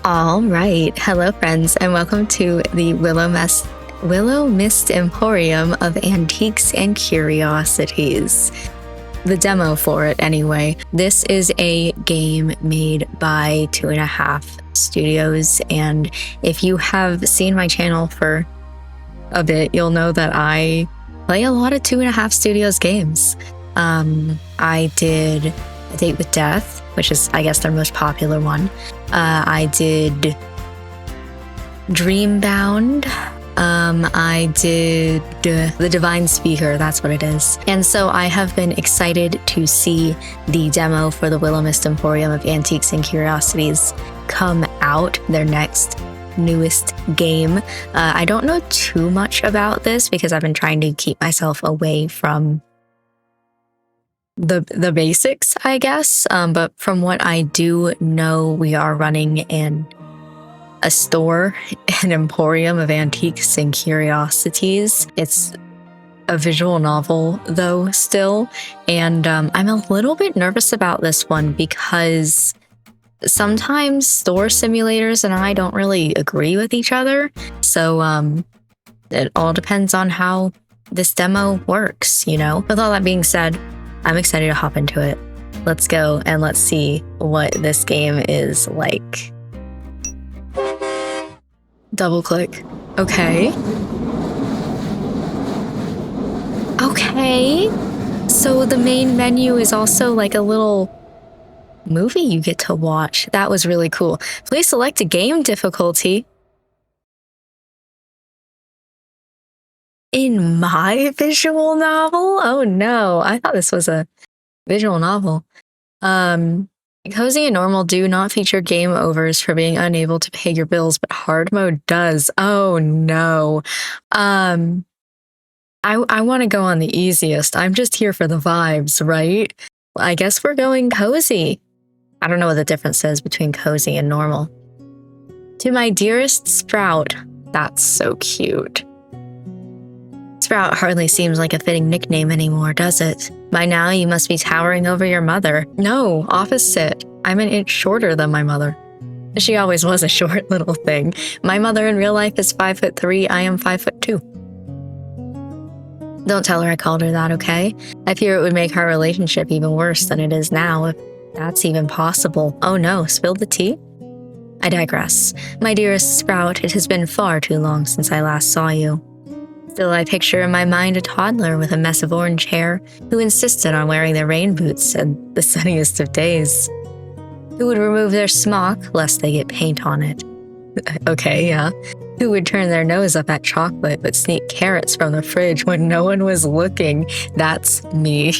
All right. Hello, friends, and welcome to the Willowmist Emporium of Antiques and Curiosities. The demo for it, anyway. This is a game made by 2.5 Studios, and if you have seen my channel for a bit, you'll know that I play a lot of 2.5 Studios games. I did A Date with Death, which is, I guess, their most popular one. I did Dreambound. I did The Divine Speaker, that's what it is. And so I have been excited to see the demo for the Willowmist Emporium of Antiques and Curiosities come out, their next newest game. I don't know too much about this because I've been trying to keep myself away from the basics, I guess. But from what I do know, we are running in a store, an Emporium of Antiques and Curiosities. It's a visual novel, though, still. And I'm a little bit nervous about this one because sometimes store simulators and I don't really agree with each other. So it all depends on how this demo works, you know? With all that being said, I'm excited to hop into it. Let's go and let's see what this game is like. Double click. Okay. Okay. So the main menu is also like a little movie you get to watch. That was really cool. Please select a game difficulty. In my visual novel? Oh no, I thought this was a visual novel. Cozy and normal do not feature game overs for being unable to pay your bills, but hard mode does. Oh no. I want to go on the easiest. I'm just here for the vibes, right? I guess we're going cozy. I don't know what the difference is between cozy and normal. To my dearest Sprout. That's so cute. Sprout hardly seems like a fitting nickname anymore, does it? By now, you must be towering over your mother. No, opposite. I'm an inch shorter than my mother. She always was a short little thing. My mother in real life is 5'3". I am 5'2". Don't tell her I called her that, okay? I fear it would make our relationship even worse than it is now, if that's even possible. Oh no, spilled the tea? I digress. My dearest Sprout, it has been far too long since I last saw you. Still, I picture in my mind a toddler with a mess of orange hair who insisted on wearing their rain boots at the sunniest of days. Who would remove their smock lest they get paint on it. Okay, yeah. Who would turn their nose up at chocolate but sneak carrots from the fridge when no one was looking. That's me.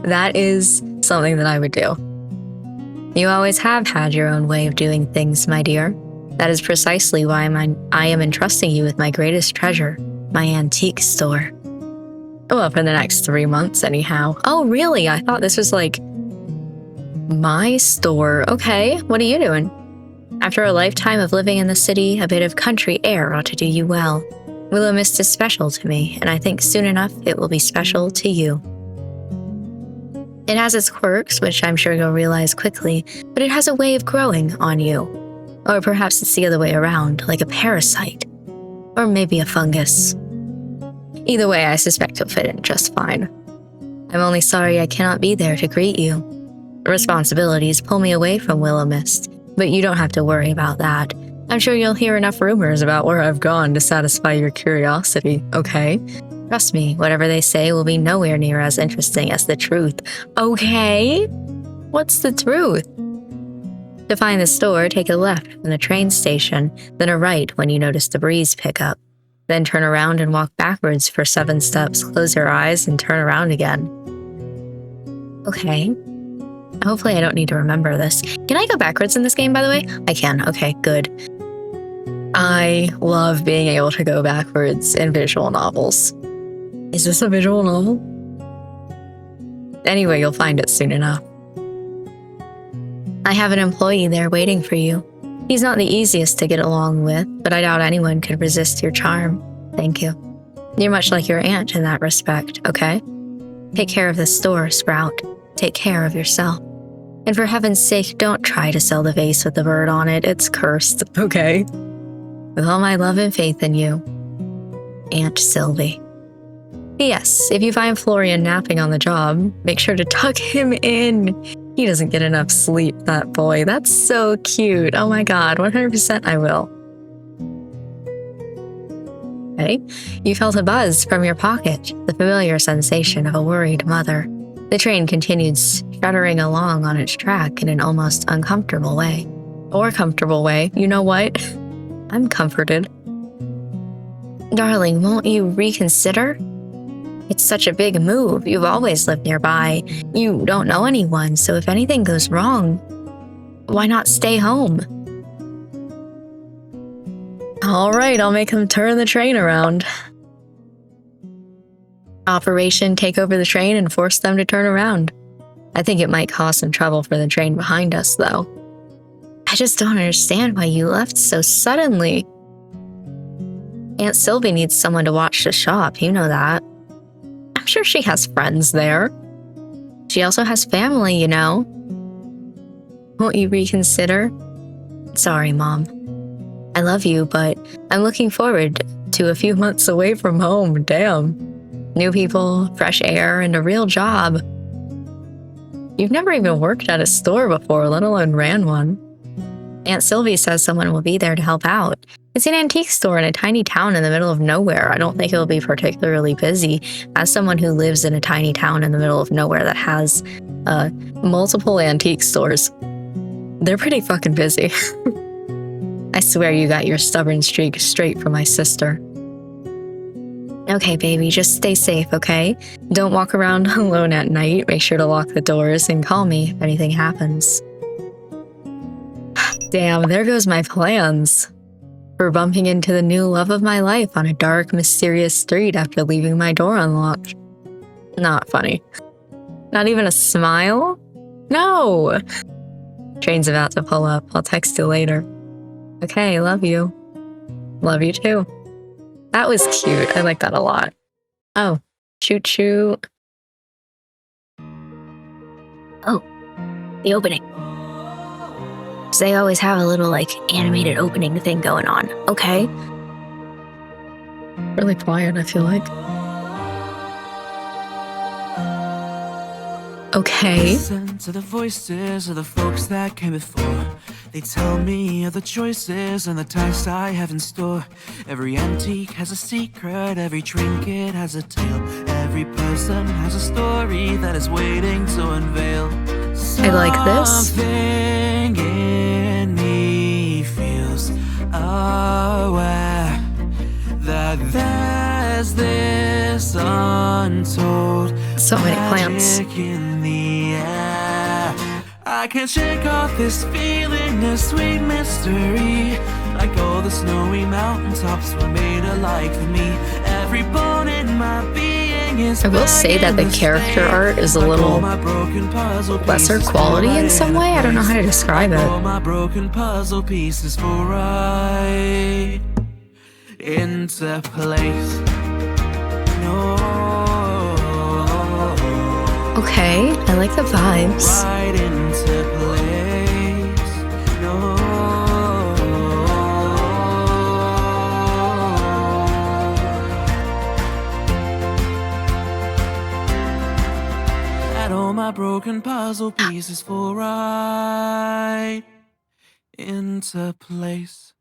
That is something that I would do. You always have had your own way of doing things, my dear. That is precisely why I am entrusting you with my greatest treasure, my antique store. Well, for the next 3 months, anyhow. Oh, really? I thought this was like my store. Okay, what are you doing? After a lifetime of living in the city, a bit of country air ought to do you well. Willowmist is special to me, and I think soon enough it will be special to you. It has its quirks, which I'm sure you'll realize quickly, but it has a way of growing on you. Or perhaps it's the other way around, like a parasite. Or maybe a fungus. Either way, I suspect you'll fit in just fine. I'm only sorry I cannot be there to greet you. Responsibilities pull me away from Willowmist, but you don't have to worry about that. I'm sure you'll hear enough rumors about where I've gone to satisfy your curiosity, okay? Trust me, whatever they say will be nowhere near as interesting as the truth. Okay? What's the truth? To find the store, take a left from the train station, then a right when you notice the breeze pick up. Then turn around and walk backwards for 7 steps, close your eyes, and turn around again. Okay. Hopefully I don't need to remember this. Can I go backwards in this game, by the way? I can. Okay, good. I love being able to go backwards in visual novels. Is this a visual novel? Anyway, you'll find it soon enough. I have an employee there waiting for you. He's not the easiest to get along with, but I doubt anyone could resist your charm. Thank you. You're much like your aunt in that respect, okay? Take care of the store, Sprout. Take care of yourself. And for heaven's sake, don't try to sell the vase with the bird on it. It's cursed, okay? With all my love and faith in you, Aunt Sylvie. P.S. If you find Florian napping on the job, make sure to tuck him in. He doesn't get enough sleep, that boy. That's so cute. Oh my god, 100% I will. Okay. You felt a buzz from your pocket, the familiar sensation of a worried mother. The train continued shuddering along on its track in an almost uncomfortable way. Or comfortable way, you know what? I'm comforted. Darling, won't you reconsider? It's such a big move. You've always lived nearby. You don't know anyone, so if anything goes wrong, why not stay home? All right, I'll make him turn the train around. Operation Take Over the Train and force them to turn around. I think it might cause some trouble for the train behind us, though. I just don't understand why you left so suddenly. Aunt Sylvie needs someone to watch the shop, you know that. I'm sure she has friends there. She also has family, you know. Won't you reconsider? Sorry, Mom. I love you, but I'm looking forward to a few months away from home. Damn. New people, fresh air, and a real job. You've never even worked at a store before, let alone ran one. Aunt Sylvie says someone will be there to help out. It's an antique store in a tiny town in the middle of nowhere. I don't think it'll be particularly busy. As someone who lives in a tiny town in the middle of nowhere that has multiple antique stores, they're pretty fucking busy. I swear you got your stubborn streak straight from my sister. Okay, baby, just stay safe, okay? Don't walk around alone at night. Make sure to lock the doors and call me if anything happens. Damn, there goes my plans for bumping into the new love of my life on a dark, mysterious street after leaving my door unlocked. Not funny. Not even a smile? No! Train's about to pull up. I'll text you later. Okay, love you. Love you too. That was cute. I like that a lot. Oh, shoot shoot. Oh, the opening. So they always have a little, like, animated opening thing going on. Okay. Really quiet, I feel like. Okay. Listen to the voices of the folks that came before. They tell me of the choices and the tasks I have in store. Every antique has a secret, every trinket has a tale. Every person has a story that is waiting to unveil. I like this. Something in me feels aware that there's this untold So many plants. magic in the air. I can't shake off this feeling, this sweet mystery. Like all the snowy mountaintops were made alike for me. Every bone in my being is. I will say that the character art is a little lesser quality in some way. I don't know how to describe it. All my broken puzzle pieces fall right into place. No. Okay, I like the vibes. Right into place. No. That all my broken puzzle pieces fall right into place.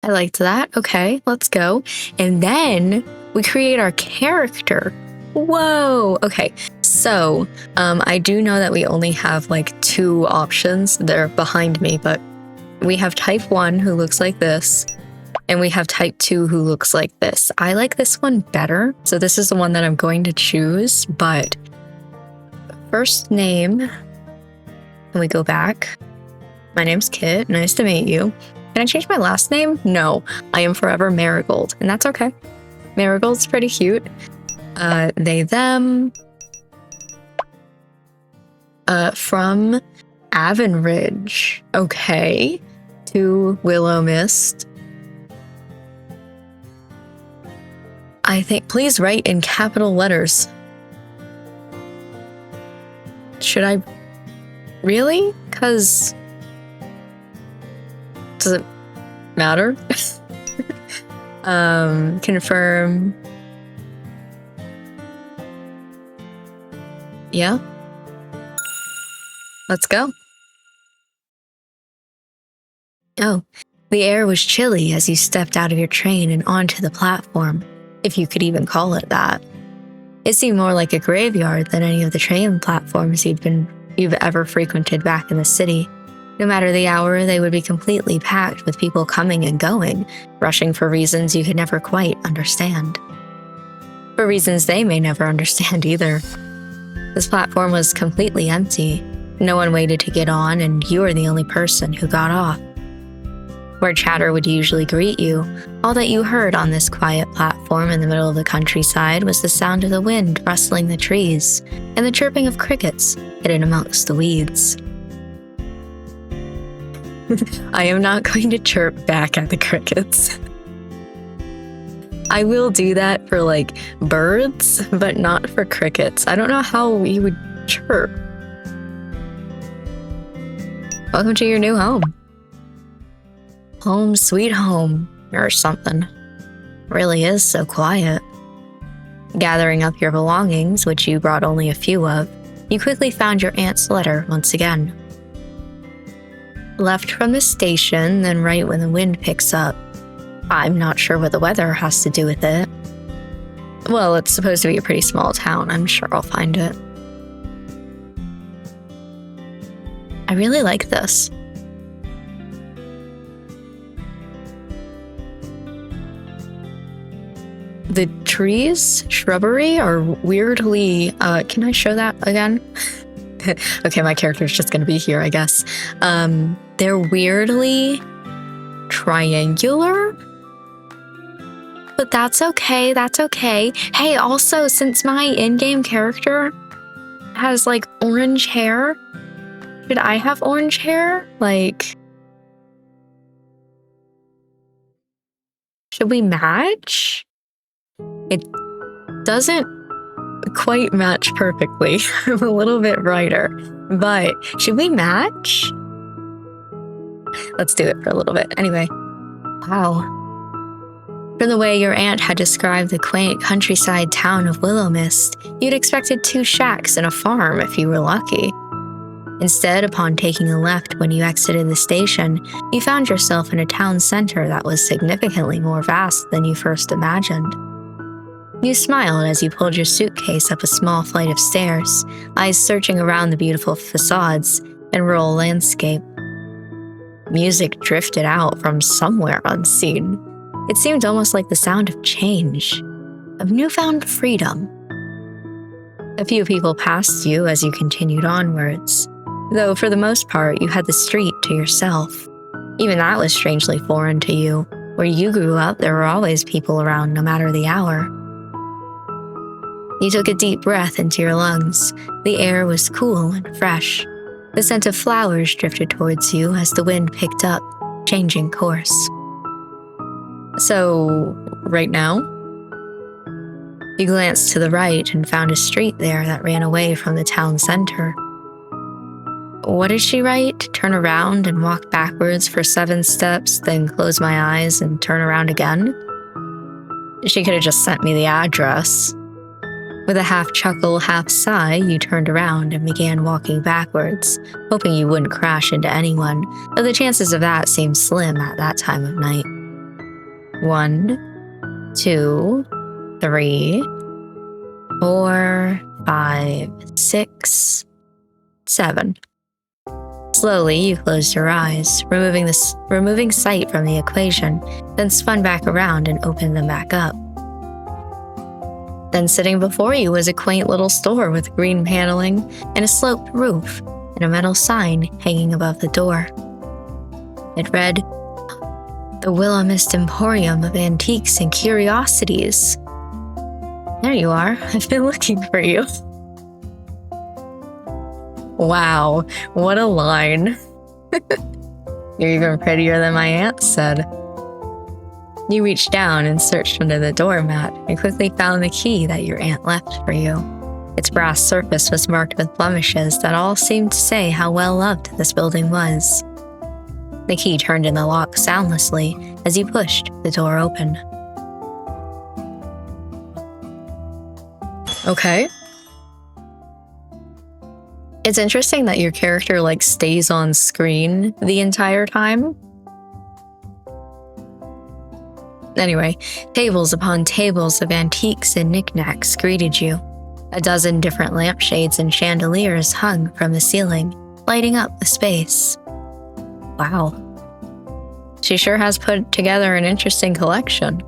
I liked that. Okay, let's go. And then we create our character. Whoa. Okay, so I do know that we only have like 2 options. They're behind me, but we have type 1 who looks like this, and we have type 2 who looks like this. I like this one better, so this is the one that I'm going to choose. But first name, can we go back? My name's Kit. Nice to meet you. Can I change my last name? No, I am forever Marigold, and that's okay. Marigold's pretty cute. They, them. From Avonridge. Okay. To Willowmist. I think, please write in capital letters. Should I Really? 'Cause does it matter? Confirm. Yeah. Let's go. Oh, the air was chilly as you stepped out of your train and onto the platform, if you could even call it that. It seemed more like a graveyard than any of the train platforms you've ever frequented back in the city. No matter the hour, they would be completely packed with people coming and going, rushing for reasons you could never quite understand. For reasons they may never understand either. This platform was completely empty. No one waited to get on, and you were the only person who got off. Where chatter would usually greet you, all that you heard on this quiet platform in the middle of the countryside was the sound of the wind rustling the trees and the chirping of crickets hidden amongst the weeds. I am not going to chirp back at the crickets. I will do that for like birds, but not for crickets. I don't know how we would chirp. Welcome to your new home. Home sweet home, or something. Really is so quiet. Gathering up your belongings, which you brought only a few of, you quickly found your aunt's letter once again. Left from the station, then right when the wind picks up. I'm not sure what the weather has to do with it. Well, it's supposed to be a pretty small town. I'm sure I'll find it. I really like this. The trees, shrubbery are weirdly, can I show that again? Okay, my character's just gonna be here, I guess. They're weirdly triangular, but that's okay, that's okay. Hey, also, since my in-game character has like orange hair, should I have orange hair? Like, should we match? It doesn't quite match perfectly. I'm a little bit brighter, but should we match? Let's do it for a little bit. Anyway, wow. From the way your aunt had described the quaint countryside town of Willowmist, you'd expected 2 shacks and a farm if you were lucky. Instead, upon taking a left when you exited the station, you found yourself in a town center that was significantly more vast than you first imagined. You smiled as you pulled your suitcase up a small flight of stairs, eyes searching around the beautiful facades and rural landscape. Music drifted out from somewhere unseen. It seemed almost like the sound of change, of newfound freedom. A few people passed you as you continued onwards, though for the most part you had the street to yourself. Even that was strangely foreign to you. Where you grew up, there were always people around no matter the hour. You took a deep breath into your lungs. The air was cool and fresh. The scent of flowers drifted towards you as the wind picked up, changing course. So, right now? You glanced to the right and found a street there that ran away from the town center. What did she write? Turn around and walk backwards for 7 steps, then close my eyes and turn around again? She could have just sent me the address. With a half chuckle, half sigh, you turned around and began walking backwards, hoping you wouldn't crash into anyone, though the chances of that seemed slim at that time of night. 1, 2, 3, 4, 5, 6, 7. Slowly, you closed your eyes, removing sight from the equation, then spun back around and opened them back up. Then sitting before you was a quaint little store with green paneling and a sloped roof and a metal sign hanging above the door. It read, "The Willowmist Emporium of Antiques and Curiosities." There you are. I've been looking for you. Wow, what a line. You're even prettier than my aunt said. You reached down and searched under the doormat and quickly found the key that your aunt left for you. Its brass surface was marked with blemishes that all seemed to say how well loved this building was. The key turned in the lock soundlessly as you pushed the door open. Okay. It's interesting that your character stays on screen the entire time. Anyway, tables upon tables of antiques and knickknacks greeted you. A dozen different lampshades and chandeliers hung from the ceiling, lighting up the space. Wow. She sure has put together an interesting collection.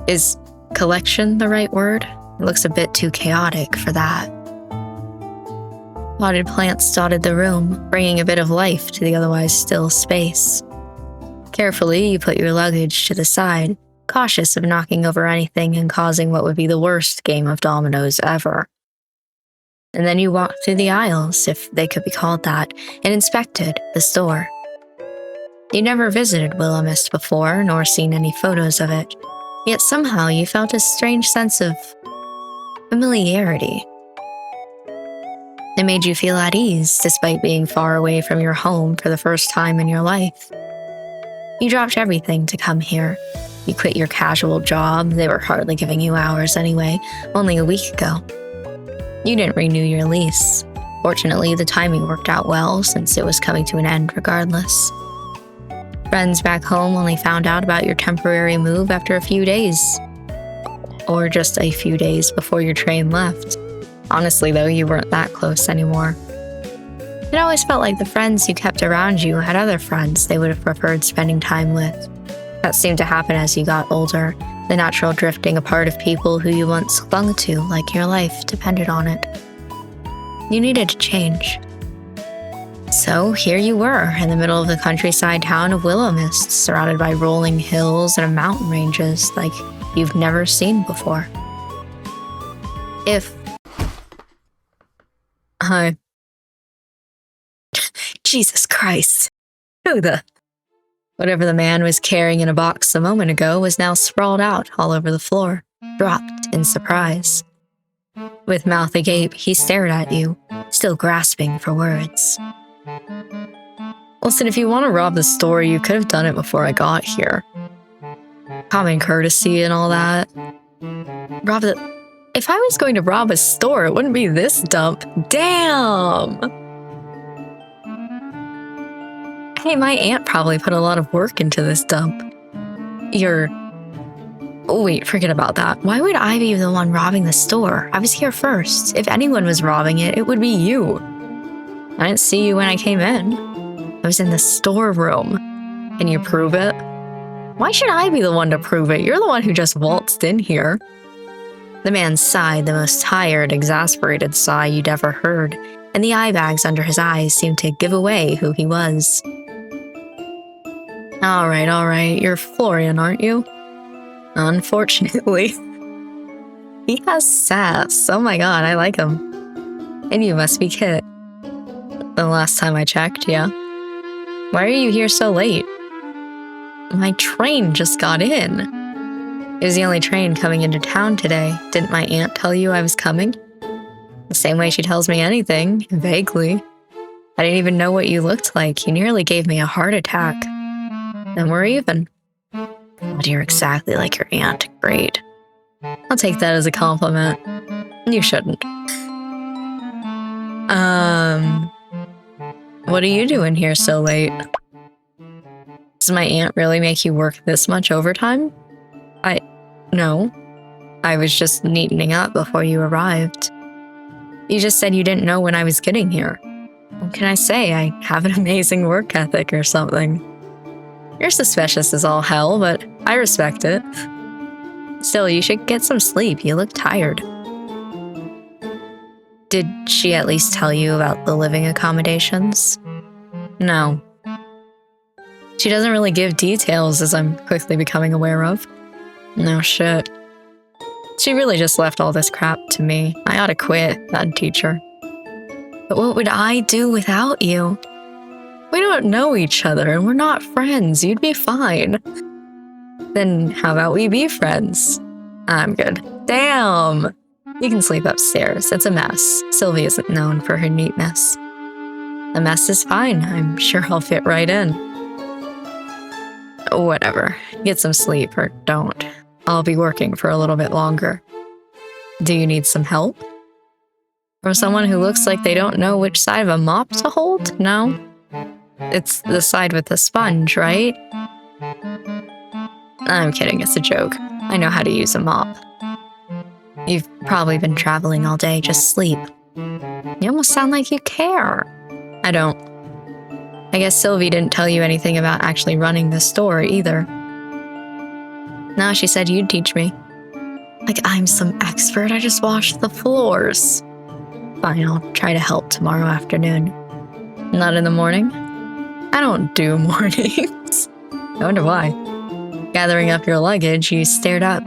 Is collection the right word? It looks a bit too chaotic for that. Potted plants dotted the room, bringing a bit of life to the otherwise still space. Carefully, you put your luggage to the side, cautious of knocking over anything and causing what would be the worst game of dominoes ever. And then you walked through the aisles, if they could be called that, and inspected the store. You never visited Willowmist before, nor seen any photos of it, yet somehow you felt a strange sense of familiarity. It made you feel at ease, despite being far away from your home for the first time in your life. You dropped everything to come here. You quit your casual job, they were hardly giving you hours anyway, only a week ago. You didn't renew your lease. Fortunately, the timing worked out well, since it was coming to an end regardless. Friends back home only found out about your temporary move after a few days. Or just a few days before your train left. Honestly, though, you weren't that close anymore. It always felt like the friends you kept around you had other friends they would have preferred spending time with. That seemed to happen as you got older, the natural drifting apart of people who you once clung to like your life depended on it. You needed to change. So here you were, in the middle of the countryside town of Willowmist, surrounded by rolling hills and mountain ranges like you've never seen before. Jesus Christ. Whatever the man was carrying in a box a moment ago was now sprawled out all over the floor, dropped in surprise. With mouth agape, he stared at you, still grasping for words. Listen, if you want to rob the store, you could have done it before I got here. Common courtesy and all that. If I was going to rob a store, it wouldn't be this dump. Damn! Hey, my aunt probably put a lot of work into this dump. Wait, forget about that. Why would I be the one robbing the store? I was here first. If anyone was robbing it, it would be you. I didn't see you when I came in. I was in the storeroom. Can you prove it? Why should I be the one to prove it? You're the one who just waltzed in here. The man sighed, the most tired, exasperated sigh you'd ever heard, and the eye bags under his eyes seemed to give away who he was. All right, you're Florian, aren't you? Unfortunately. He has sass. Oh my god, I like him. And you must be Kit. The last time I checked, yeah. Why are you here so late? My train just got in. It was the only train coming into town today. Didn't my aunt tell you I was coming? The same way she tells me anything, vaguely. I didn't even know what you looked like. You nearly gave me a heart attack. Then we're even. God, you're exactly like your aunt. Great. I'll take that as a compliment. You shouldn't. What are you doing here so late? Does my aunt really make you work this much overtime? No. I was just neatening up before you arrived. You just said you didn't know when I was getting here. What can I say? I have an amazing work ethic or something. You're suspicious as all hell, but I respect it. Still, you should get some sleep. You look tired. Did she at least tell you about the living accommodations? No. She doesn't really give details, as I'm quickly becoming aware of. No shit. She really just left all this crap to me. I ought to quit, that teacher. But what would I do without you? We don't know each other and we're not friends. You'd be fine. Then how about we be friends? I'm good. Damn! You can sleep upstairs. It's a mess. Sylvie isn't known for her neatness. The mess is fine. I'm sure I'll fit right in. Whatever. Get some sleep or don't. I'll be working for a little bit longer. Do you need some help? From someone who looks like they don't know which side of a mop to hold? No? It's the side with the sponge, right? I'm kidding, it's a joke. I know how to use a mop. You've probably been traveling all day, just sleep. You almost sound like you care. I don't. I guess Sylvie didn't tell you anything about actually running the store either. No, she said you'd teach me. Like I'm some expert, I just washed the floors. Fine, I'll try to help tomorrow afternoon. Not in the morning? I don't do mornings. I wonder why. Gathering up your luggage, you stared up.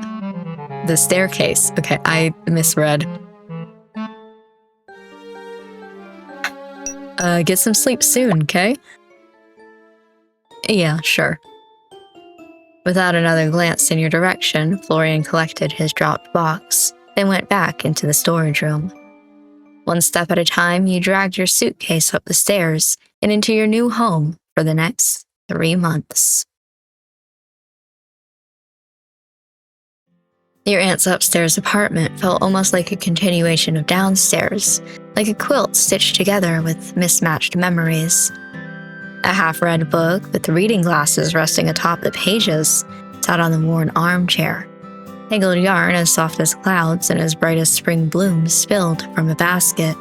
The staircase. Okay, I misread. Get some sleep soon, okay? Yeah, sure. Without another glance in your direction, Florian collected his dropped box, then went back into the storage room. One step at a time, you dragged your suitcase up the stairs and into your new home for the next 3 months. Your aunt's upstairs apartment felt almost like a continuation of downstairs, like a quilt stitched together with mismatched memories. A half-read book with reading glasses resting atop the pages sat on the worn armchair. Tangled yarn as soft as clouds and as bright as spring blooms spilled from a basket.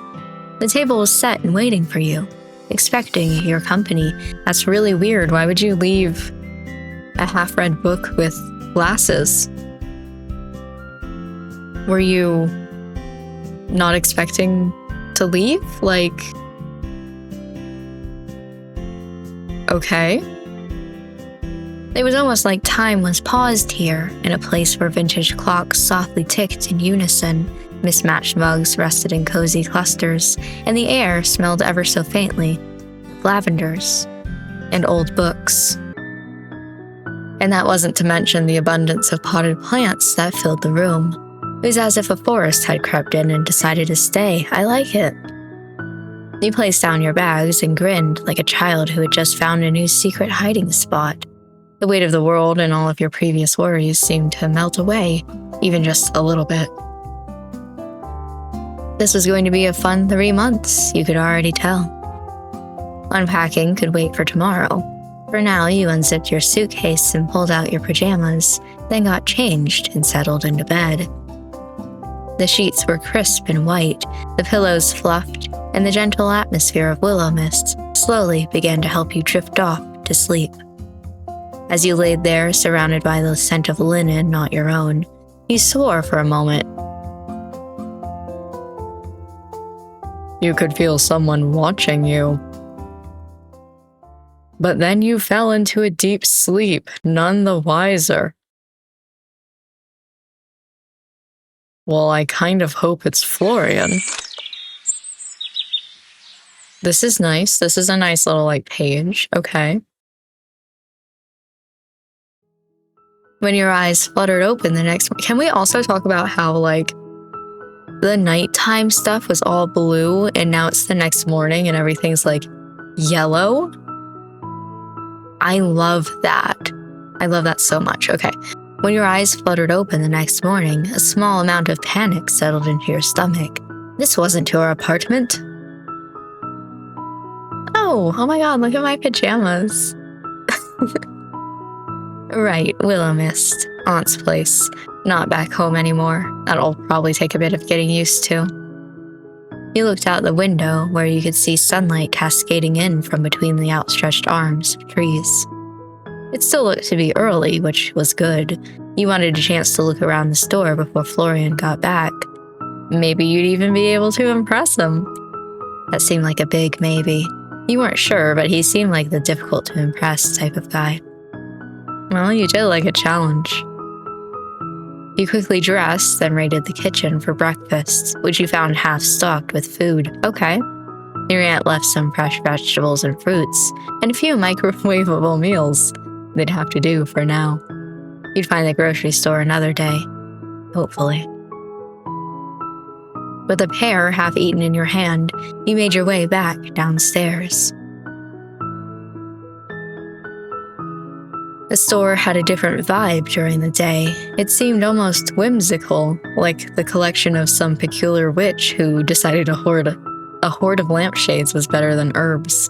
The table was set and waiting for you, expecting your company. That's really weird. Why would you leave a half-read book with glasses? Were you not expecting to leave? Like, okay. It was almost like time was paused here, in a place where vintage clocks softly ticked in unison, mismatched mugs rested in cozy clusters, and the air smelled ever so faintly of lavenders and old books. And that wasn't to mention the abundance of potted plants that filled the room. It was as if a forest had crept in and decided to stay. I like it. You placed down your bags and grinned like a child who had just found a new secret hiding spot. The weight of the world and all of your previous worries seemed to melt away, even just a little bit. This was going to be a fun 3 months, you could already tell. Unpacking could wait for tomorrow. For now, you unzipped your suitcase and pulled out your pajamas, then got changed and settled into bed. The sheets were crisp and white, the pillows fluffed, and the gentle atmosphere of Willowmist slowly began to help you drift off to sleep. As you laid there, surrounded by the scent of linen not your own, you swore for a moment. You could feel someone watching you. But then you fell into a deep sleep, none the wiser. Well, I kind of hope it's Florian. This is nice. This is a nice little, page. Okay. When your eyes fluttered open the next morning, can we also talk about how, the nighttime stuff was all blue and now it's the next morning and everything's, yellow? I love that. I love that so much. Okay. When your eyes fluttered open the next morning, a small amount of panic settled into your stomach. This wasn't your apartment. Oh my god, look at my pajamas. Right, Willowmist, Aunt's place. Not back home anymore. That'll probably take a bit of getting used to. You looked out the window where you could see sunlight cascading in from between the outstretched arms of trees. It still looked to be early, which was good. You wanted a chance to look around the store before Florian got back. Maybe you'd even be able to impress him. That seemed like a big maybe. You weren't sure, but he seemed like the difficult to impress type of guy. Well, you did like a challenge. You quickly dressed, then raided the kitchen for breakfast, which you found half-stocked with food. Okay. Your aunt left some fresh vegetables and fruits, and a few microwavable meals. They'd have to do for now. You'd find the grocery store another day. Hopefully. With a pear half eaten in your hand, you made your way back downstairs. The store had a different vibe during the day. It seemed almost whimsical, like the collection of some peculiar witch who decided a horde of lampshades was better than herbs.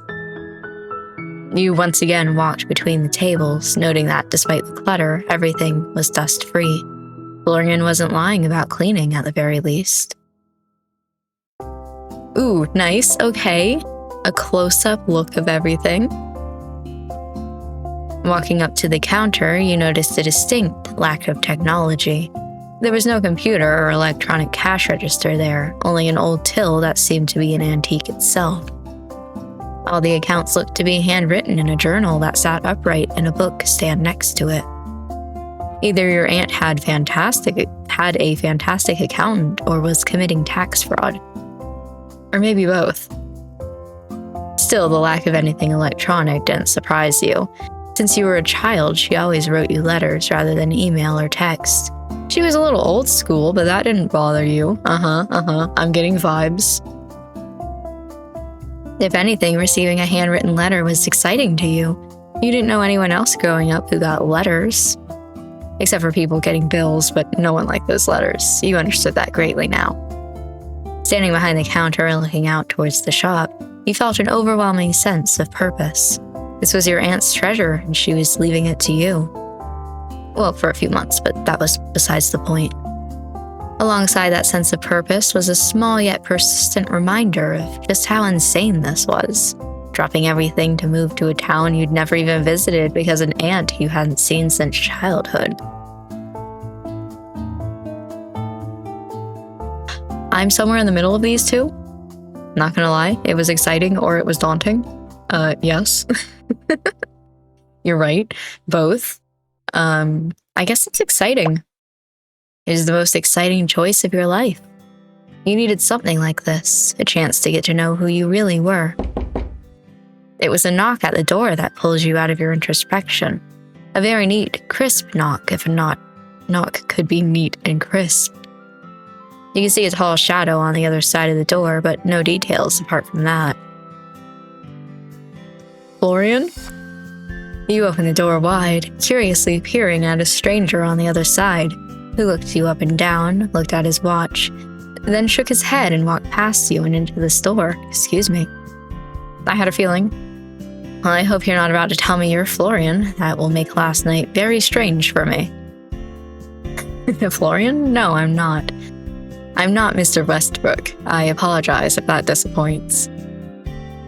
You once again walked between the tables, noting that despite the clutter, everything was dust-free. Florian wasn't lying about cleaning at the very least. Ooh, nice, okay. A close-up look of everything. Walking up to the counter, you noticed a distinct lack of technology. There was no computer or electronic cash register there, only an old till that seemed to be an antique itself. All the accounts looked to be handwritten in a journal that sat upright and a book stand next to it. Either your aunt had a fantastic accountant or was committing tax fraud. Or maybe both. Still, the lack of anything electronic didn't surprise you. Since you were a child, she always wrote you letters rather than email or text. She was a little old school, but that didn't bother you. I'm getting vibes. If anything, receiving a handwritten letter was exciting to you. You didn't know anyone else growing up who got letters. Except for people getting bills, but no one liked those letters. You understood that greatly now. Standing behind the counter and looking out towards the shop, you felt an overwhelming sense of purpose. This was your aunt's treasure, and she was leaving it to you. Well, for a few months, but that was besides the point. Alongside that sense of purpose was a small yet persistent reminder of just how insane this was. Dropping everything to move to a town you'd never even visited because an aunt you hadn't seen since childhood. I'm somewhere in the middle of these two. Not gonna lie, it was exciting or it was daunting. Yes. You're right. Both. I guess it's exciting. It is the most exciting choice of your life. You needed something like this, a chance to get to know who you really were. It was a knock at the door that pulls you out of your introspection. A very neat, crisp knock, if a knock could be neat and crisp. You can see a tall shadow on the other side of the door, but no details apart from that. Florian? You open the door wide, curiously peering at a stranger on the other side, who looked you up and down, looked at his watch, then shook his head and walked past you and into the store. Excuse me. I had a feeling. Well, I hope you're not about to tell me you're Florian. That will make last night very strange for me. Florian? No, I'm not. I'm not Mr. Westbrook. I apologize if that disappoints.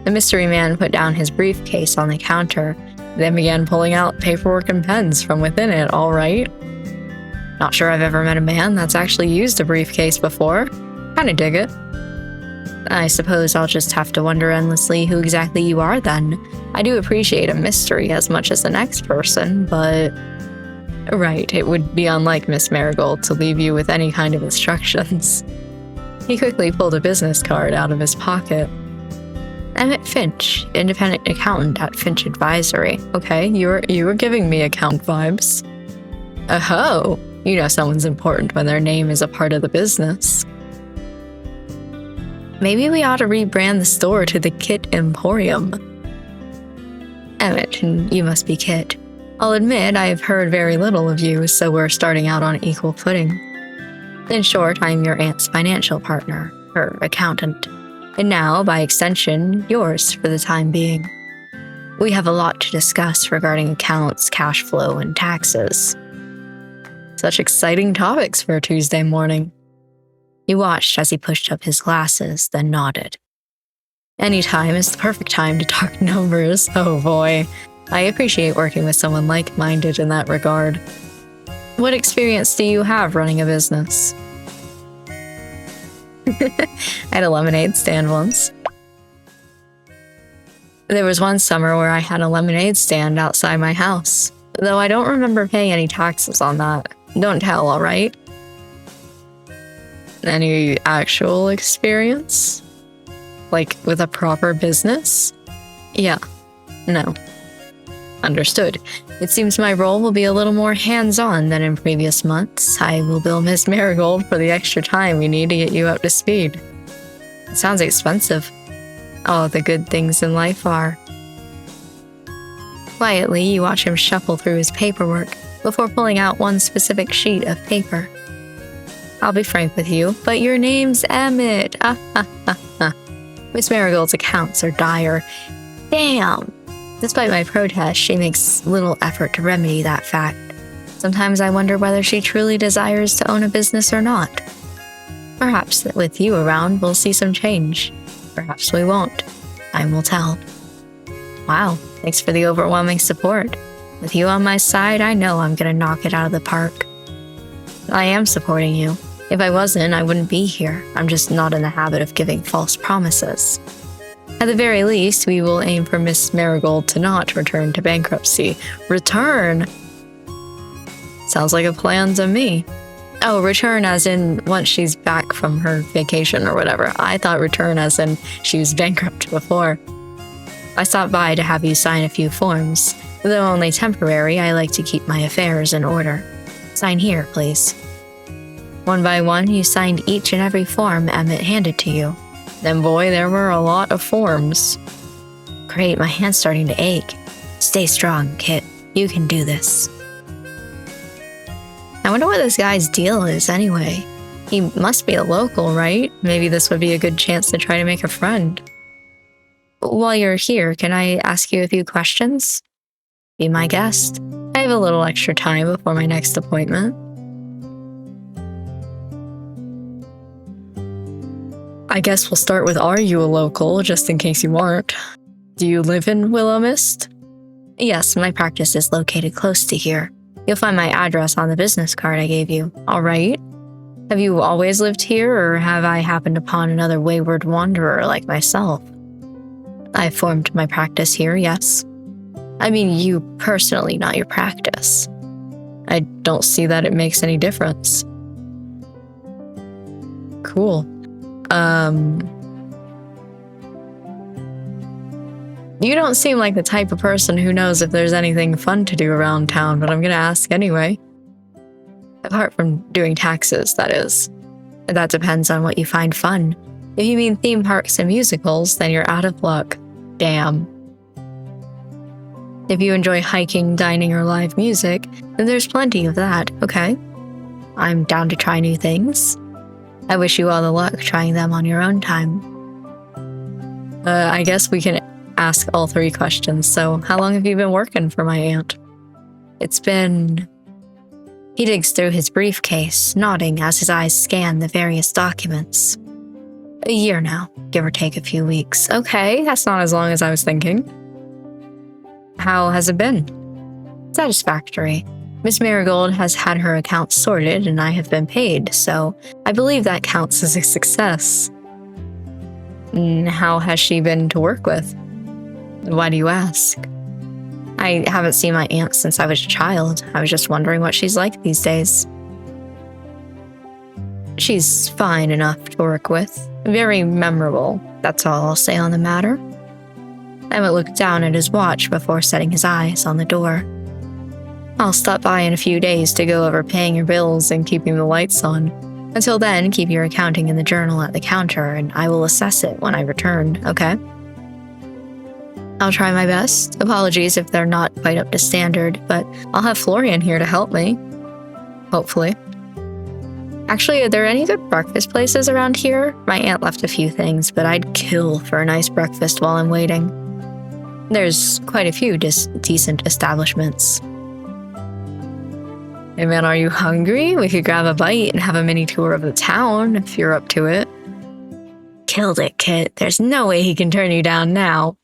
The mystery man put down his briefcase on the counter, then began pulling out paperwork and pens from within it, all right? Not sure I've ever met a man that's actually used a briefcase before. Kinda dig it. I suppose I'll just have to wonder endlessly who exactly you are then. I do appreciate a mystery as much as the next person, but... Right, it would be unlike Miss Marigold to leave you with any kind of instructions. He quickly pulled a business card out of his pocket. Emmett Finch, independent accountant at Finch Advisory. Okay, you were giving me account vibes. Oh, you know someone's important when their name is a part of the business. Maybe we ought to rebrand the store to the Kit Emporium. Emmett, you must be Kit. I'll admit I've heard very little of you, so we're starting out on equal footing. In short, I'm your aunt's financial partner, her accountant. And now, by extension, yours for the time being. We have a lot to discuss regarding accounts, cash flow, and taxes. Such exciting topics for a Tuesday morning. You watched as he pushed up his glasses, then nodded. Any time is the perfect time to talk numbers. Oh boy. I appreciate working with someone like-minded in that regard. What experience do you have running a business? I had a lemonade stand once. There was one summer where I had a lemonade stand outside my house, though I don't remember paying any taxes on that. Don't tell, all right? Any actual experience? Like with a proper business? Yeah. No. Understood. It seems my role will be a little more hands-on than in previous months. I will bill Miss Marigold for the extra time we need to get you up to speed. It sounds expensive. Oh, the good things in life are. Quietly, you watch him shuffle through his paperwork before pulling out one specific sheet of paper. I'll be frank with you, but your name's Emmett. Miss Marigold's accounts are dire. Damn! Despite my protest, she makes little effort to remedy that fact. Sometimes I wonder whether she truly desires to own a business or not. Perhaps with you around, we'll see some change. Perhaps we won't. Time will tell. Wow, thanks for the overwhelming support. With you on my side, I know I'm gonna knock it out of the park. I am supporting you. If I wasn't, I wouldn't be here. I'm just not in the habit of giving false promises. At the very least, we will aim for Miss Marigold to not return to bankruptcy. Return? Sounds like a plan to me. Oh, return as in once she's back from her vacation or whatever. I thought return as in she was bankrupt before. I stopped by to have you sign a few forms. Though only temporary, I like to keep my affairs in order. Sign here, please. One by one, you signed each and every form Emmett handed to you. Then boy, there were a lot of forms. Great, my hand's starting to ache. Stay strong, Kit. You can do this. I wonder what this guy's deal is anyway. He must be a local, right? Maybe this would be a good chance to try to make a friend. While you're here, can I ask you a few questions? Be my guest. I have a little extra time before my next appointment. I guess we'll start with, are you a local, just in case you aren't. Do you live in Willowmist? Yes, my practice is located close to here. You'll find my address on the business card I gave you. All right. Have you always lived here, or have I happened upon another wayward wanderer like myself? I formed my practice here, yes. I mean you personally, not your practice. I don't see that it makes any difference. Cool. You don't seem like the type of person who knows if there's anything fun to do around town, but I'm gonna ask anyway. Apart from doing taxes, that is. That depends on what you find fun. If you mean theme parks and musicals, then you're out of luck. Damn. If you enjoy hiking, dining, or live music, then there's plenty of that, okay? I'm down to try new things. I wish you all the luck trying them on your own time. I guess we can ask all three questions. So, how long have you been working for my aunt? It's been... He digs through his briefcase, nodding as his eyes scan the various documents. A year now, give or take a few weeks. Okay, that's not as long as I was thinking. How has it been? Satisfactory. Miss Marigold has had her accounts sorted and I have been paid, so I believe that counts as a success. How has she been to work with? Why do you ask? I haven't seen my aunt since I was a child. I was just wondering what she's like these days. She's fine enough to work with. Very memorable. That's all I'll say on the matter. Emmett looked down at his watch before setting his eyes on the door. I'll stop by in a few days to go over paying your bills and keeping the lights on. Until then, keep your accounting in the journal at the counter and I will assess it when I return, okay? I'll try my best. Apologies if they're not quite up to standard, but I'll have Florian here to help me. Hopefully. Actually, are there any good breakfast places around here? My aunt left a few things, but I'd kill for a nice breakfast while I'm waiting. There's quite a few decent establishments. Hey man, are you hungry? We could grab a bite and have a mini tour of the town if you're up to it. Killed it, Kit. There's no way he can turn you down now.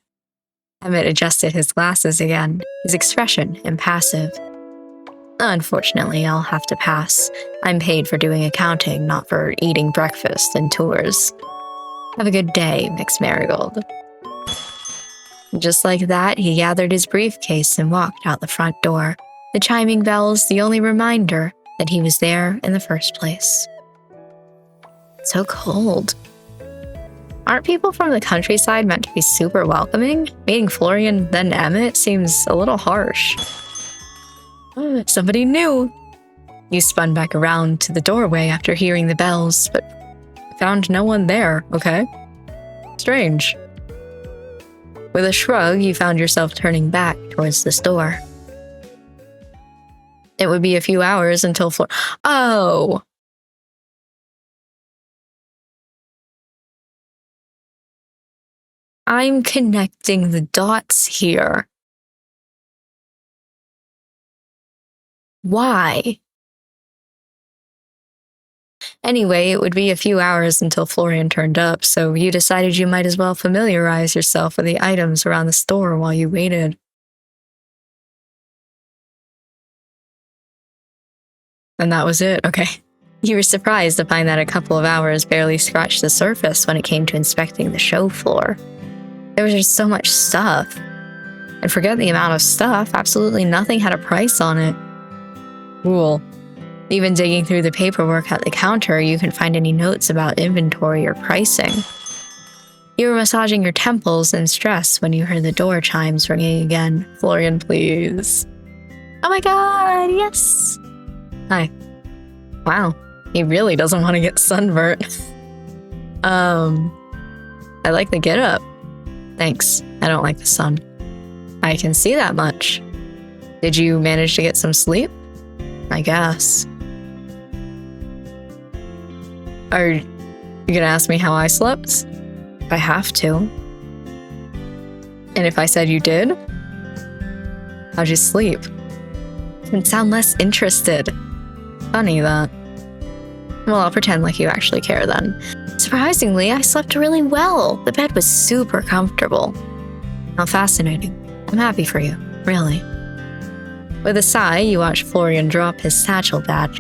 Emmett adjusted his glasses again, his expression impassive. Unfortunately, I'll have to pass. I'm paid for doing accounting, not for eating breakfast and tours. Have a good day, Miss Marigold. Just like that, he gathered his briefcase and walked out the front door. The chiming bells, the only reminder that he was there in the first place. It's so cold. Aren't people from the countryside meant to be super welcoming? Meeting Florian, then Emmett seems a little harsh. Somebody new. You spun back around to the doorway after hearing the bells, but found no one there, okay? Strange. With a shrug, you found yourself turning back towards this door. It would be a few hours until Oh! I'm connecting the dots here. Why? Anyway, it would be a few hours until Florian turned up, so you decided you might as well familiarize yourself with the items around the store while you waited. And that was it, okay. You were surprised to find that a couple of hours barely scratched the surface when it came to inspecting the show floor. There was just so much stuff. And forget the amount of stuff, absolutely nothing had a price on it. Cool. Even digging through the paperwork at the counter, you couldn't find any notes about inventory or pricing. You were massaging your temples in stress when you heard the door chimes ringing again. Florian, please. Oh my god, yes! Hi. Wow, he really doesn't want to get sunburnt. I like the getup. Thanks, I don't like the sun. I can see that much. Did you manage to get some sleep? I guess. Are you gonna ask me how I slept? I have to. And if I said you did? How'd you sleep? Didn't sound less interested. Funny that. Well, I'll pretend like you actually care then. Surprisingly, I slept really well. The bed was super comfortable. How fascinating. I'm happy for you, really. With a sigh, you watch Florian drop his satchel bag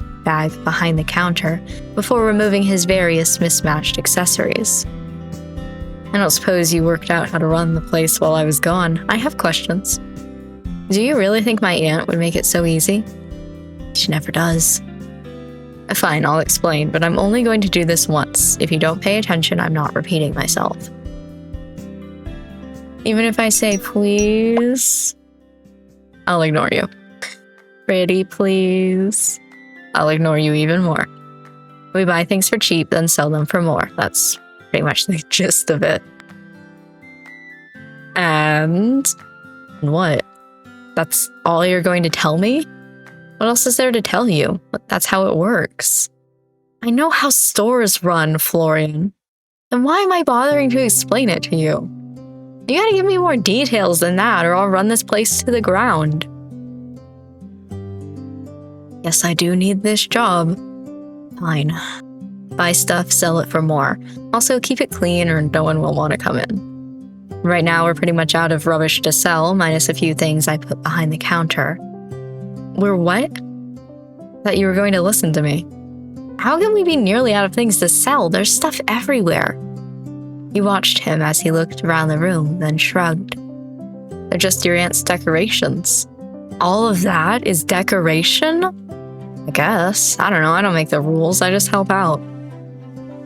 behind the counter before removing his various mismatched accessories. I don't suppose you worked out how to run the place while I was gone. I have questions. Do you really think my aunt would make it so easy? She never does. Fine, I'll explain, but I'm only going to do this once. If you don't pay attention, I'm not repeating myself. Even if I say please, I'll ignore you. Pretty please, I'll ignore you even more. We buy things for cheap, then sell them for more. That's pretty much the gist of it. And what? That's all you're going to tell me? What else is there to tell you? That's how it works. I know how stores run, Florian. Then why am I bothering to explain it to you? You gotta give me more details than that, or I'll run this place to the ground. Yes, I do need this job. Fine. Buy stuff, sell it for more. Also, keep it clean or no one will want to come in. Right now, we're pretty much out of rubbish to sell, minus a few things I put behind the counter. We're what? Thought you were going to listen to me. How can we be nearly out of things to sell? There's stuff everywhere. You watched him as he looked around the room, then shrugged. They're just your aunt's decorations. All of that is decoration? I guess. I don't know. I don't make the rules. I just help out.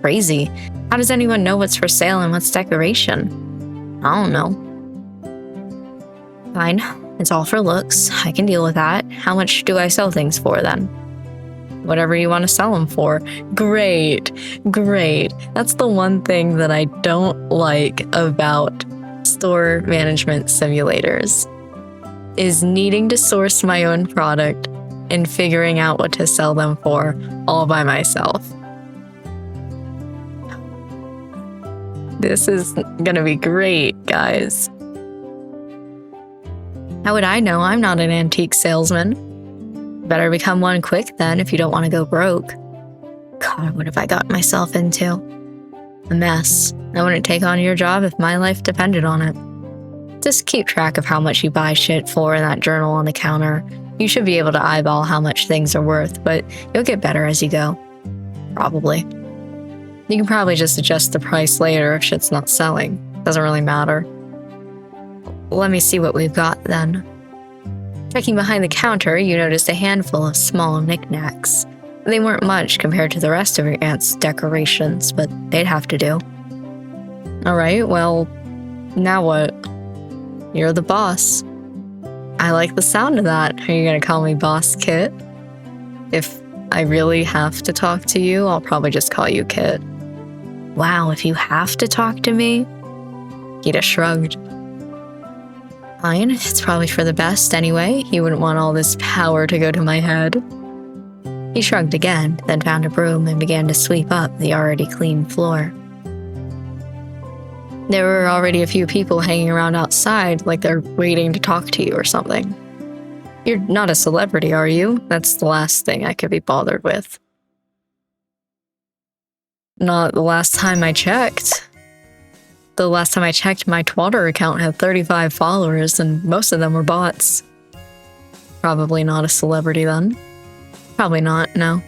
Crazy. How does anyone know what's for sale and what's decoration? I don't know. Fine. It's all for looks. I can deal with that. How much do I sell things for then? Whatever you want to sell them for. Great. Great. That's the one thing that I don't like about store management simulators, is needing to source my own product and figuring out what to sell them for all by myself. This is gonna be great, guys. How would I know? I'm not an antique salesman. Better become one quick then if you don't want to go broke. God, what have I gotten myself into? A mess. I wouldn't take on your job if my life depended on it. Just keep track of how much you buy shit for in that journal on the counter. You should be able to eyeball how much things are worth, but you'll get better as you go. Probably. You can probably just adjust the price later if shit's not selling. Doesn't really matter. Let me see what we've got then. Checking behind the counter, you noticed a handful of small knickknacks. They weren't much compared to the rest of your aunt's decorations, but they'd have to do. Alright, well, now what? You're the boss. I like the sound of that. Are you gonna call me Boss Kit? If I really have to talk to you, I'll probably just call you Kit. Wow, if you have to talk to me? Kita shrugged. Fine, it's probably for the best anyway. You wouldn't want all this power to go to my head. He shrugged again, then found a broom and began to sweep up the already clean floor. There were already a few people hanging around outside like they're waiting to talk to you or something. You're not a celebrity, are you? That's the last thing I could be bothered with. Not the last time I checked. The last time I checked, my Twitter account had 35 followers, and most of them were bots. Probably not a celebrity then. Probably not, no.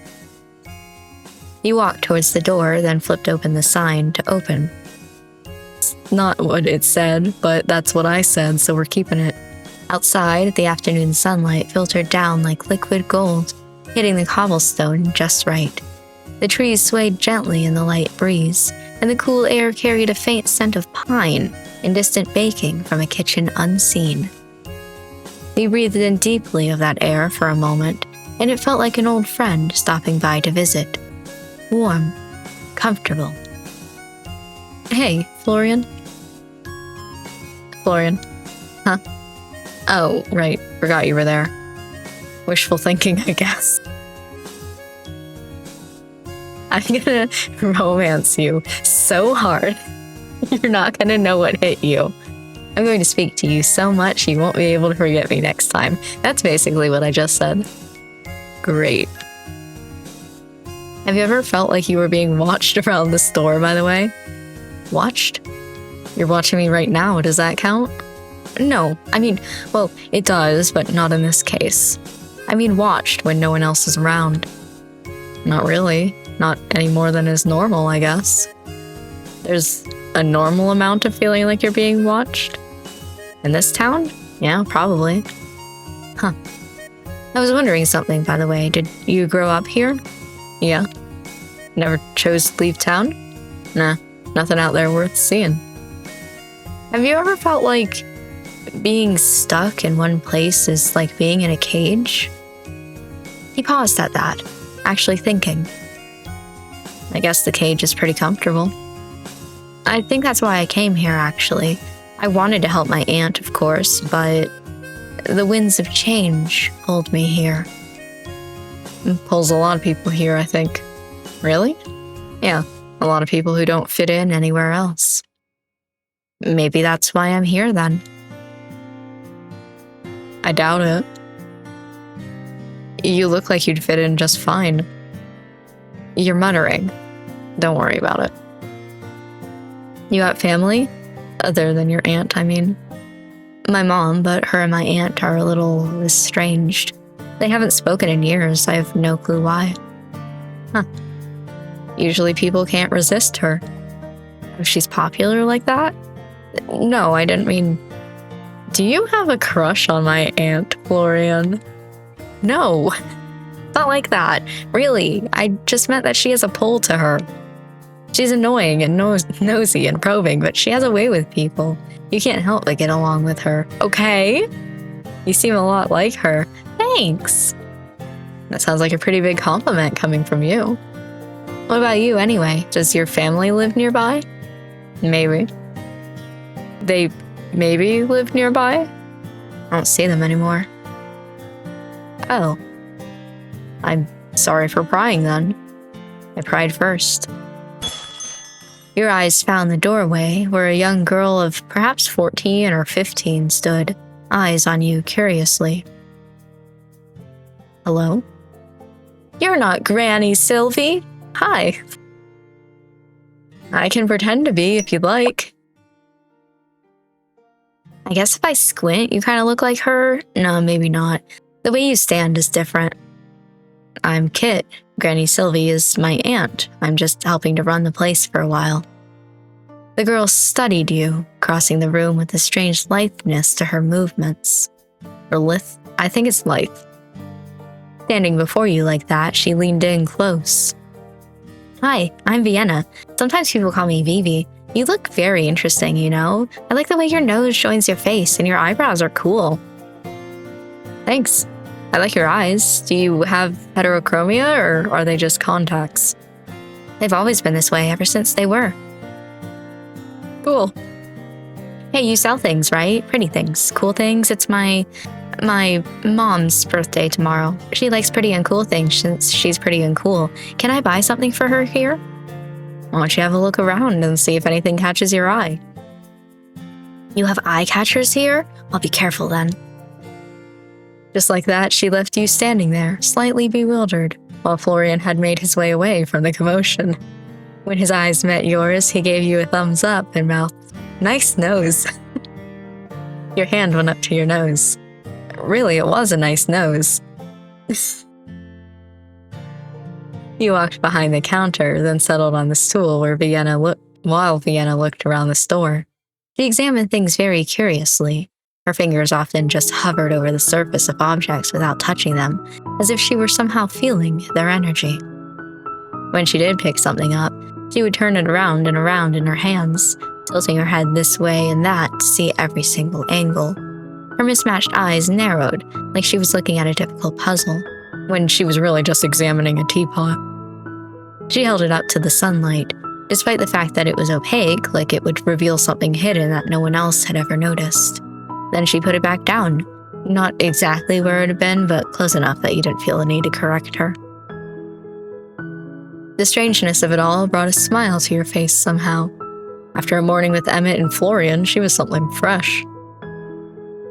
He walked towards the door, then flipped open the sign to open. It's not what it said, but that's what I said, so we're keeping it. Outside, the afternoon sunlight filtered down like liquid gold, hitting the cobblestone just right. The trees swayed gently in the light breeze, and the cool air carried a faint scent of pine and distant baking from a kitchen unseen. He breathed in deeply of that air for a moment, and it felt like an old friend stopping by to visit. Warm, comfortable. Hey, Florian? Florian. Huh? Oh, right. Forgot you were there. Wishful thinking, I guess. I'm gonna romance you so hard, you're not gonna know what hit you. I'm going to speak to you so much you won't be able to forget me next time. That's basically what I just said. Great. Have you ever felt like you were being watched around the store, by the way? Watched? You're watching me right now, does that count? No, I mean, well, it does, but not in this case. I mean watched when no one else is around. Not really. Not any more than is normal, I guess. There's a normal amount of feeling like you're being watched? In this town? Yeah, probably. Huh. I was wondering something, by the way. Did you grow up here? Yeah. Never chose to leave town? Nah, nothing out there worth seeing. Have you ever felt like being stuck in one place is like being in a cage? He paused at that, actually thinking. I guess the cage is pretty comfortable. I think that's why I came here, actually. I wanted to help my aunt, of course, but the winds of change pulled me here. It pulls a lot of people here, I think. Really? Yeah, a lot of people who don't fit in anywhere else. Maybe that's why I'm here, then. I doubt it. You look like you'd fit in just fine. You're muttering. Don't worry about it. You got family? Other than your aunt, I mean. My mom, but her and my aunt are a little estranged. They haven't spoken in years. I have no clue why. Huh. Usually people can't resist her. If she's popular like that? No, I didn't mean... Do you have a crush on my aunt, Florian? No. Not like that. Really, I just meant that she has a pull to her. She's annoying and nosy and probing, but she has a way with people. You can't help but get along with her. Okay? You seem a lot like her. Thanks. That sounds like a pretty big compliment coming from you. What about you, anyway? Does your family live nearby? Maybe. They maybe live nearby? I don't see them anymore. Oh. I'm sorry for prying then. I pried first. Your eyes found the doorway where a young girl of perhaps 14 or 15 stood, eyes on you curiously. Hello? You're not Granny Sylvie. Hi. I can pretend to be if you'd like. I guess if I squint, you kind of look like her. No, maybe not. The way you stand is different. I'm Kit. Granny Sylvie is my aunt. I'm just helping to run the place for a while. The girl studied you, crossing the room with a strange litheness to her movements. Or I think it's lithe. Standing before you like that, she leaned in close. Hi, I'm Vienna. Sometimes people call me Vivi. You look very interesting, you know? I like the way your nose joins your face and your eyebrows are cool. Thanks. I like your eyes. Do you have heterochromia or are they just contacts? They've always been this way ever since they were. Cool. Hey, you sell things, right? Pretty things, cool things. It's my mom's birthday tomorrow. She likes pretty and cool things since she's pretty and cool. Can I buy something for her here? Why don't you have a look around and see if anything catches your eye? You have eye catchers here? I'll be careful then. Just like that, she left you standing there, slightly bewildered, while Florian had made his way away from the commotion. When his eyes met yours, he gave you a thumbs up and mouthed, "Nice nose." Your hand went up to your nose. Really, it was a nice nose. You walked behind the counter, then settled on the stool while Vienna looked around the store. She examined things very curiously. Her fingers often just hovered over the surface of objects without touching them, as if she were somehow feeling their energy. When she did pick something up, she would turn it around and around in her hands, tilting her head this way and that to see every single angle. Her mismatched eyes narrowed, like she was looking at a difficult puzzle, when she was really just examining a teapot. She held it up to the sunlight, despite the fact that it was opaque, like it would reveal something hidden that no one else had ever noticed. Then she put it back down, not exactly where it had been, but close enough that you didn't feel the need to correct her. The strangeness of it all brought a smile to your face somehow. After a morning with Emmett and Florian, she was something fresh.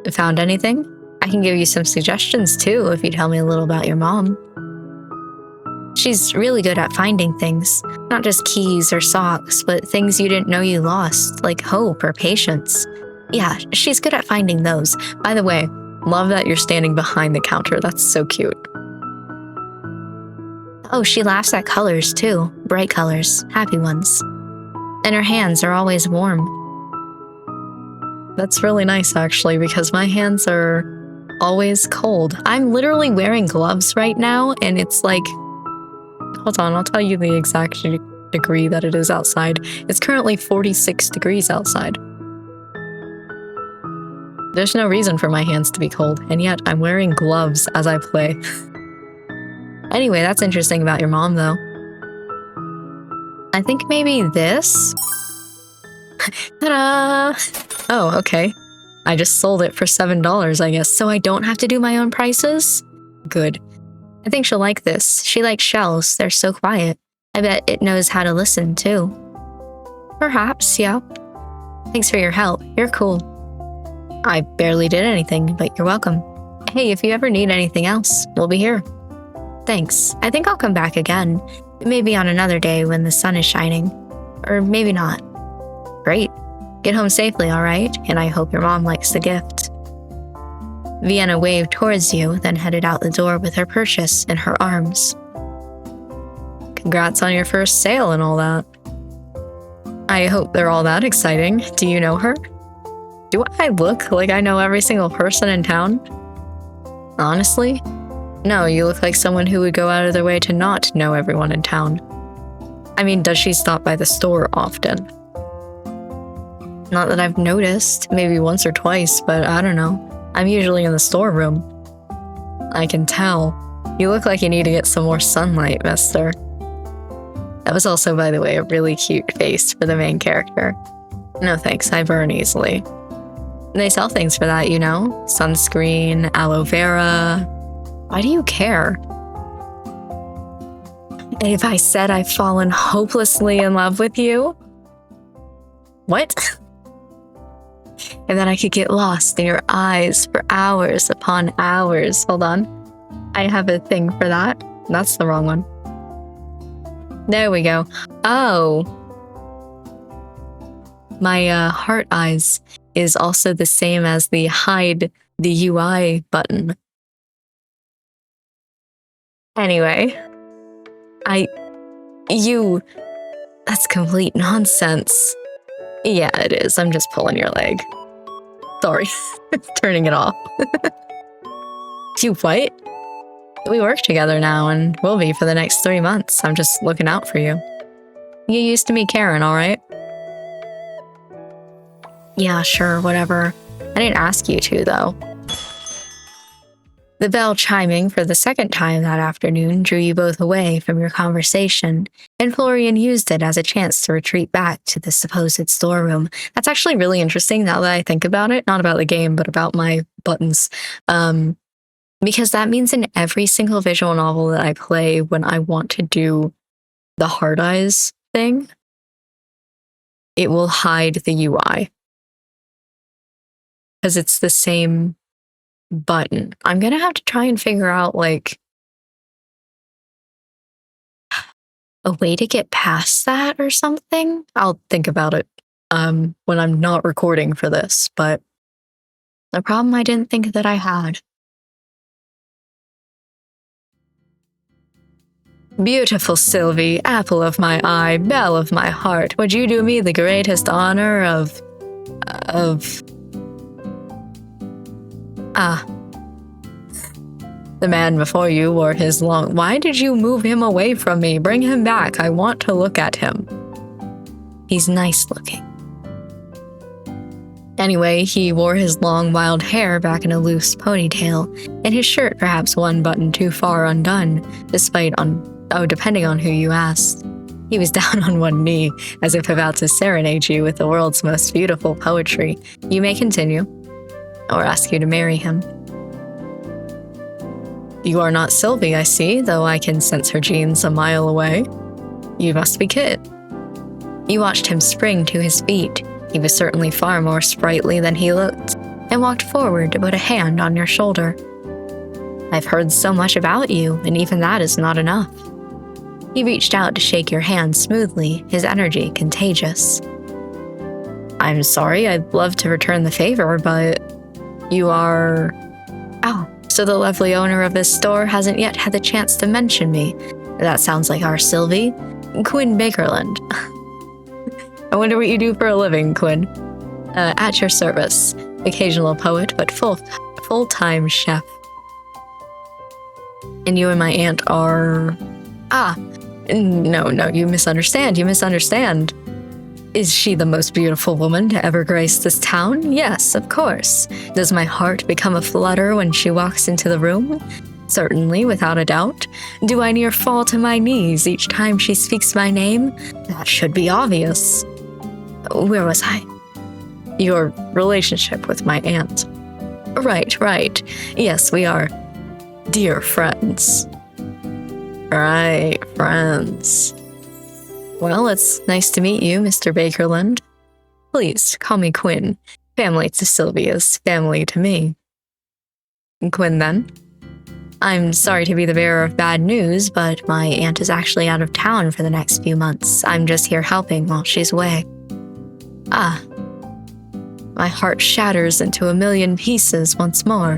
Found anything? I can give you some suggestions too if you tell me a little about your mom. She's really good at finding things, not just keys or socks, but things you didn't know you lost, like hope or patience. Yeah, she's good at finding those. By the way, love that you're standing behind the counter. That's so cute. Oh, she laughs at colors too. Bright colors, happy ones. And her hands are always warm. That's really nice actually, because my hands are always cold. I'm literally wearing gloves right now, and it's like, hold on, I'll tell you the exact degree that it is outside. It's currently 46 degrees outside. There's no reason for my hands to be cold, and yet I'm wearing gloves as I play. Anyway, that's interesting about your mom, though. I think maybe this? Ta-da! Oh, okay. I just sold it for $7, I guess, so I don't have to do my own prices? Good. I think she'll like this. She likes shells. They're so quiet. I bet it knows how to listen, too. Perhaps, yeah. Thanks for your help. You're cool. I barely did anything, but you're welcome. Hey, if you ever need anything else, we'll be here. Thanks. I think I'll come back again. Maybe on another day when the sun is shining. Or maybe not. Great. Get home safely, all right? And I hope your mom likes the gift. Vienna waved towards you, then headed out the door with her purchase in her arms. Congrats on your first sale and all that. I hope they're all that exciting. Do you know her? Do I look like I know every single person in town? Honestly? No, you look like someone who would go out of their way to not know everyone in town. I mean, does she stop by the store often? Not that I've noticed, maybe once or twice, but I don't know. I'm usually in the storeroom. I can tell. You look like you need to get some more sunlight, mister. That was also, by the way, a really cute face for the main character. No thanks, I burn easily. They sell things for that, you know? Sunscreen, aloe vera. Why do you care? If I said I've fallen hopelessly in love with you? What? And then I could get lost in your eyes for hours upon hours. Hold on. I have a thing for that. That's the wrong one. There we go. Oh. My heart eyes is also the same as the hide the UI button. Anyway. That's complete nonsense. Yeah, it is. I'm just pulling your leg. Sorry. Turning it off. You what? We work together now and will be for the next 3 months. I'm just looking out for you. You used to meet Karen, all right? Yeah, sure, whatever. I didn't ask you to, though. The bell chiming for the second time that afternoon drew you both away from your conversation, and Florian used it as a chance to retreat back to the supposed storeroom. That's actually really interesting now that I think about it, not about the game, but about my buttons. Because that means in every single visual novel that I play, when I want to do the hard eyes thing, it will hide the UI. Because it's the same button. I'm gonna have to try and figure out like a way to get past that or something. I'll think about it when I'm not recording for this, but the problem I didn't think that I had. Beautiful Sylvie, apple of my eye, belle of my heart, would you do me the greatest honor of the man before you wore his long... Why did you move him away from me? Bring him back. I want to look at him. He's nice looking. Anyway, he wore his long, wild hair back in a loose ponytail, and his shirt perhaps one button too far undone, depending on who you asked. He was down on one knee, as if about to serenade you with the world's most beautiful poetry. You may continue, or ask you to marry him. You are not Sylvie, I see, though I can sense her genes a mile away. You must be Kit. You watched him spring to his feet. He was certainly far more sprightly than he looked, and walked forward to put a hand on your shoulder. I've heard so much about you, and even that is not enough. He reached out to shake your hand smoothly, his energy contagious. I'm sorry, I'd love to return the favor, but you are... Oh, so the lovely owner of this store hasn't yet had the chance to mention me. That sounds like our Sylvie. Quinn Bakerland. I wonder what you do for a living, Quinn. At your service. Occasional poet, but full-time chef. And you and my aunt are... No, you misunderstand. Is she the most beautiful woman to ever grace this town? Yes, of course. Does my heart become a flutter when she walks into the room? Certainly, without a doubt. Do I near fall to my knees each time she speaks my name? That should be obvious. Where was I? Your relationship with my aunt. Right. Yes, we are dear friends. Right, friends. Well, it's nice to meet you, Mr. Bakerland. Please, call me Quinn. Family to Sylvia's family to me. Quinn, then. I'm sorry to be the bearer of bad news, but my aunt is actually out of town for the next few months. I'm just here helping while she's away. My heart shatters into a million pieces once more.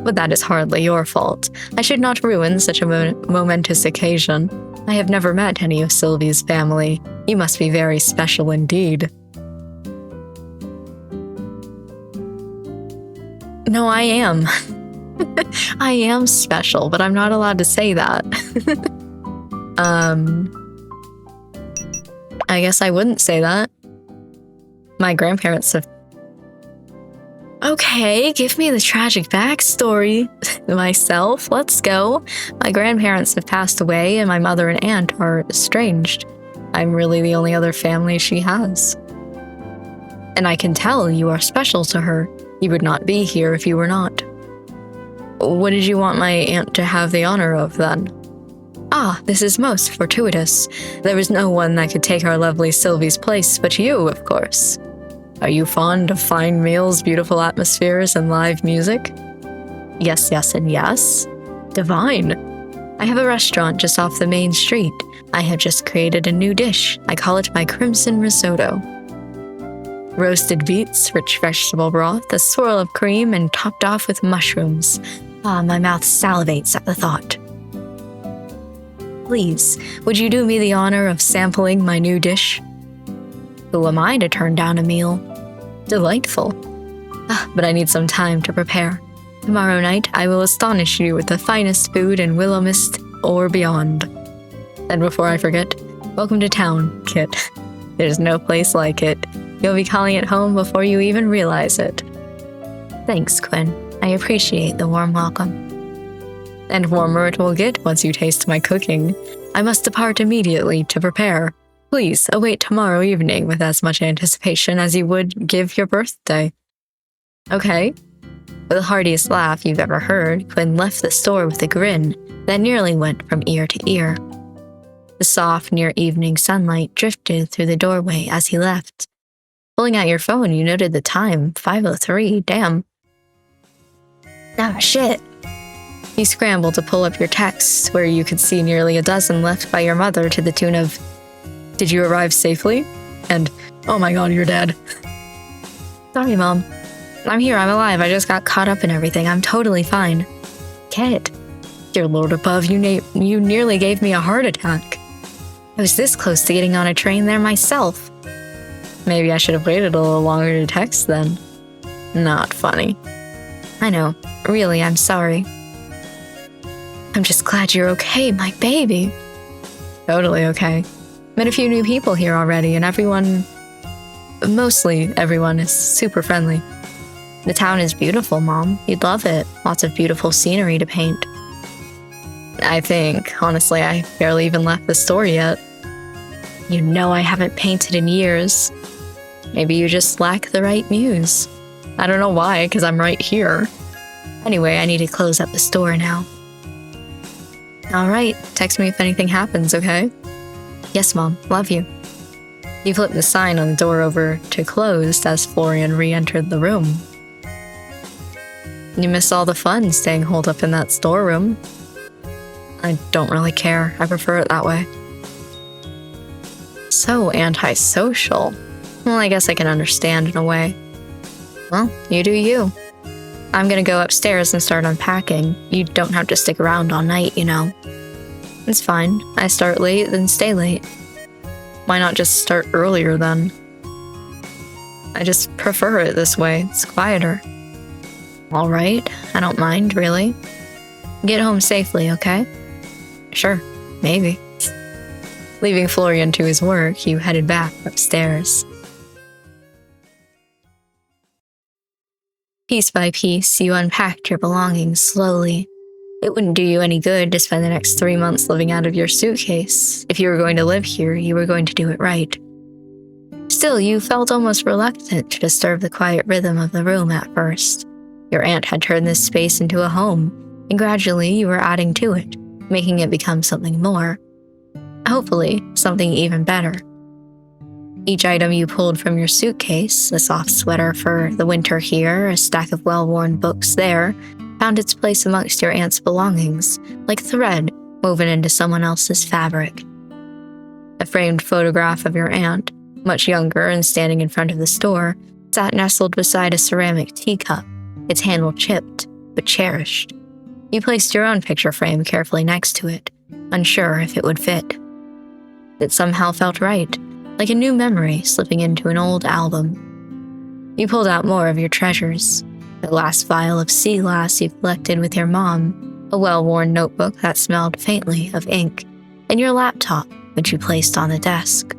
But that is hardly your fault. I should not ruin such a momentous occasion. I have never met any of Sylvie's family. You must be very special indeed. No, I am. I am special, but I'm not allowed to say that. I guess I wouldn't say that. My grandparents have... Okay, give me the tragic backstory. Myself, let's go. My grandparents have passed away, and my mother and aunt are estranged. I'm really the only other family she has. And I can tell you are special to her. You would not be here if you were not. What did you want my aunt to have the honor of, then? This is most fortuitous. There is no one that could take our lovely Sylvie's place but you, of course. Are you fond of fine meals, beautiful atmospheres, and live music? Yes, and yes. Divine. I have a restaurant just off the main street. I have just created a new dish. I call it my crimson risotto. Roasted beets, rich vegetable broth, a swirl of cream, and topped off with mushrooms. My mouth salivates at the thought. Please, would you do me the honor of sampling my new dish? Who am I to turn down a meal? Delightful. But I need some time to prepare. Tomorrow night, I will astonish you with the finest food in Willowmist or beyond. And before I forget, welcome to town, Kit. There's no place like it. You'll be calling it home before you even realize it. Thanks, Quinn. I appreciate the warm welcome. And warmer it will get once you taste my cooking. I must depart immediately to prepare. Please await tomorrow evening with as much anticipation as you would give your birthday. Okay. With the heartiest laugh you've ever heard, Quinn left the store with a grin that nearly went from ear to ear. The soft, near-evening sunlight drifted through the doorway as he left. Pulling out your phone, you noted the time, 5:03, damn. Ah, shit. You scrambled to pull up your texts, where you could see nearly a dozen left by your mother to the tune of, "Did you arrive safely?" And, "Oh my god, you're dead." Sorry, Mom. I'm here, I'm alive, I just got caught up in everything, I'm totally fine. Kid. Dear Lord above, you nearly gave me a heart attack. I was this close to getting on a train there myself. Maybe I should have waited a little longer to text then. Not funny. I know. Really, I'm sorry. I'm just glad you're okay, my baby. Totally okay. Met a few new people here already, and mostly everyone is super friendly. The town is beautiful, Mom. You'd love it. Lots of beautiful scenery to paint. I think, honestly, I barely even left the store yet. You know I haven't painted in years. Maybe you just lack the right muse. I don't know why, because I'm right here. Anyway, I need to close up the store now. Alright, text me if anything happens, okay? Yes, Mom. Love you. You flipped the sign on the door over to closed as Florian re-entered the room. You miss all the fun staying holed up in that storeroom. I don't really care. I prefer it that way. So antisocial. Well, I guess I can understand in a way. Well, you do you. I'm gonna go upstairs and start unpacking. You don't have to stick around all night, you know. It's fine. I start late, then stay late. Why not just start earlier then? I just prefer it this way. It's quieter. Alright, I don't mind, really. Get home safely, okay? Sure, maybe. Leaving Florian to his work, you headed back upstairs. Piece by piece, you unpacked your belongings slowly. It wouldn't do you any good to spend the next 3 months living out of your suitcase. If you were going to live here, you were going to do it right. Still, you felt almost reluctant to disturb the quiet rhythm of the room at first. Your aunt had turned this space into a home, and gradually you were adding to it, making it become something more. Hopefully, something even better. Each item you pulled from your suitcase, a soft sweater for the winter here, a stack of well-worn books there, found its place amongst your aunt's belongings, like thread woven into someone else's fabric. A framed photograph of your aunt, much younger and standing in front of the store, sat nestled beside a ceramic teacup, its handle chipped, but cherished. You placed your own picture frame carefully next to it, unsure if it would fit. It somehow felt right, like a new memory slipping into an old album. You pulled out more of your treasures, the last vial of sea glass you collected with your mom, a well-worn notebook that smelled faintly of ink, and your laptop, which you placed on the desk.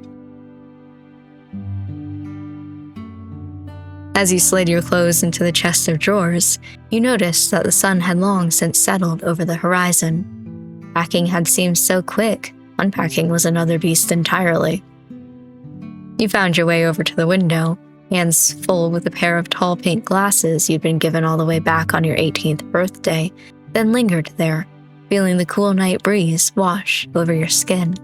As you slid your clothes into the chest of drawers, you noticed that the sun had long since settled over the horizon. Packing had seemed so quick. Unpacking was another beast entirely. You found your way over to the window, hands full with a pair of tall pink glasses you'd been given all the way back on your 18th birthday, then lingered there, feeling the cool night breeze wash over your skin.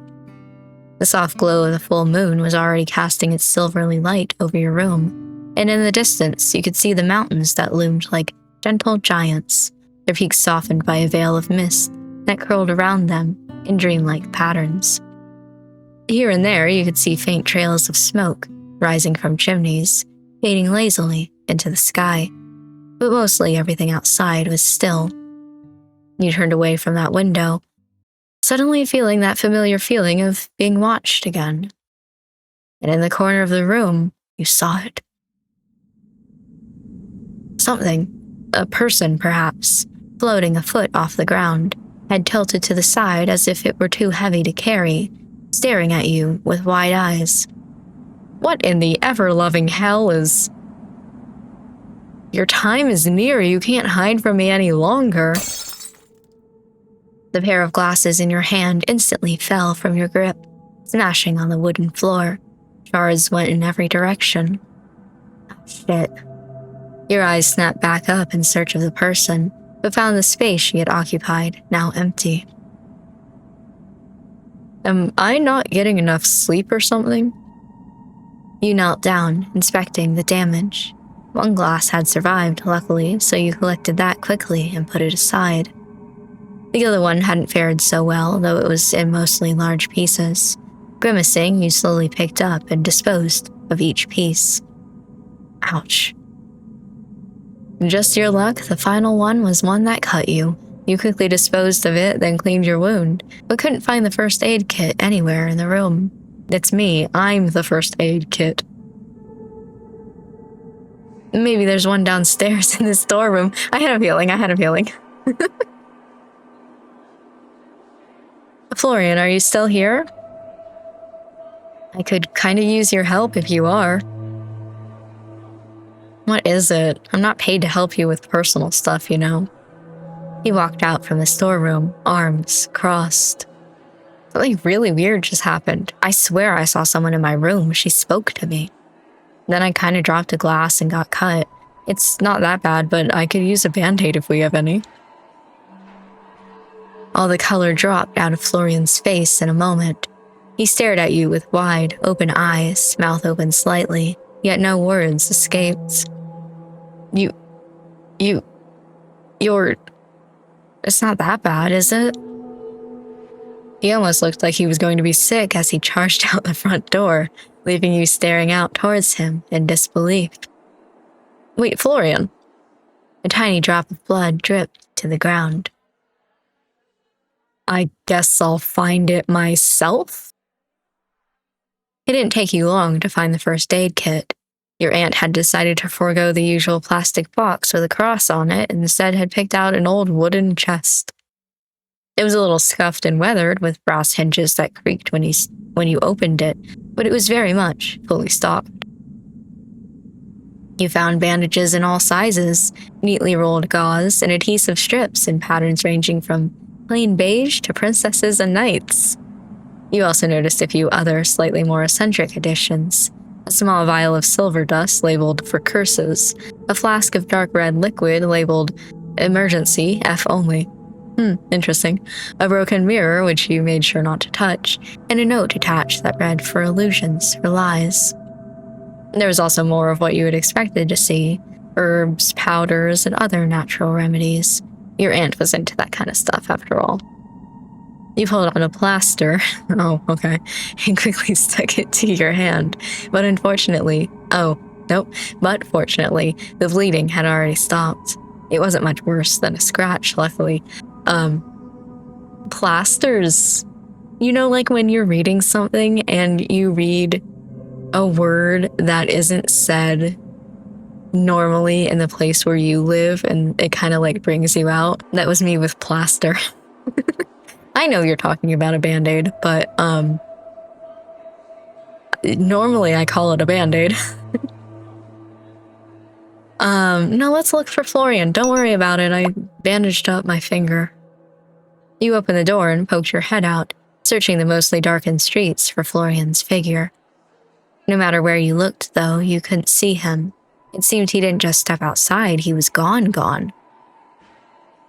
The soft glow of the full moon was already casting its silvery light over your room, and in the distance you could see the mountains that loomed like gentle giants, their peaks softened by a veil of mist that curled around them in dreamlike patterns. Here and there you could see faint trails of smoke rising from chimneys, fading lazily into the sky, but mostly everything outside was still. You turned away from that window, suddenly feeling that familiar feeling of being watched again. And in the corner of the room, you saw it. Something, a person perhaps, floating a foot off the ground, head tilted to the side as if it were too heavy to carry, staring at you with wide eyes. What in the ever-loving hell is... Your time is near. You can't hide from me any longer. The pair of glasses in your hand instantly fell from your grip, smashing on the wooden floor. Shards went in every direction. Oh, shit. Your eyes snapped back up in search of the person, but found the space she had occupied, now empty. Am I not getting enough sleep or something? You knelt down, inspecting the damage. One glass had survived, luckily, so you collected that quickly and put it aside. The other one hadn't fared so well, though it was in mostly large pieces. Grimacing, you slowly picked up and disposed of each piece. Ouch. Just your luck, the final one was one that cut you. You quickly disposed of it, then cleaned your wound, but couldn't find the first aid kit anywhere in the room. It's me, I'm the first aid kit. Maybe there's one downstairs in the storeroom. I had a feeling. Florian, are you still here? I could kinda use your help if you are. What is it? I'm not paid to help you with personal stuff, you know. He walked out from the storeroom, arms crossed. Something really weird just happened. I swear I saw someone in my room. She spoke to me. Then I kinda dropped a glass and got cut. It's not that bad, but I could use a band-aid if we have any. All the color dropped out of Florian's face in a moment. He stared at you with wide, open eyes, mouth open slightly, yet no words escaped. You're... It's not that bad, is it? He almost looked like he was going to be sick as he charged out the front door, leaving you staring out towards him in disbelief. Wait, Florian. A tiny drop of blood dripped to the ground. I guess I'll find it myself? It didn't take you long to find the first aid kit. Your aunt had decided to forego the usual plastic box with a cross on it and instead had picked out an old wooden chest. It was a little scuffed and weathered with brass hinges that creaked when you opened it, but it was very much fully stocked. You found bandages in all sizes, neatly rolled gauze, and adhesive strips in patterns ranging from plain beige to princesses and knights. You also noticed a few other slightly more eccentric additions. A small vial of silver dust labeled for curses, a flask of dark red liquid labeled emergency, F only. Interesting. A broken mirror, which you made sure not to touch, and a note attached that read for illusions, for lies. There was also more of what you had expected to see, herbs, powders, and other natural remedies. Your aunt was into that kind of stuff, after all. You pulled out a plaster. Oh, okay. And quickly stuck it to your hand. But fortunately, the bleeding had already stopped. It wasn't much worse than a scratch, luckily. Plasters. You know, like when you're reading something and you read a word that isn't said normally in the place where you live and it kind of like brings you out? That was me with plaster. I know you're talking about a band-aid, but normally I call it a band-aid. No, let's look for Florian. Don't worry about it. I bandaged up my finger. You opened the door and poked your head out, searching the mostly darkened streets for Florian's figure. No matter where you looked, though, you couldn't see him. It seemed he didn't just step outside, he was gone.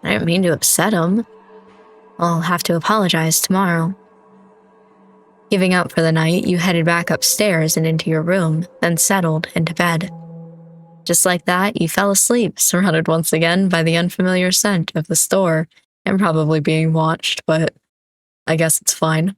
I didn't mean to upset him. I'll have to apologize tomorrow. Giving up for the night, you headed back upstairs and into your room, then settled into bed. Just like that, you fell asleep, surrounded once again by the unfamiliar scent of the store, and probably being watched, but I guess it's fine.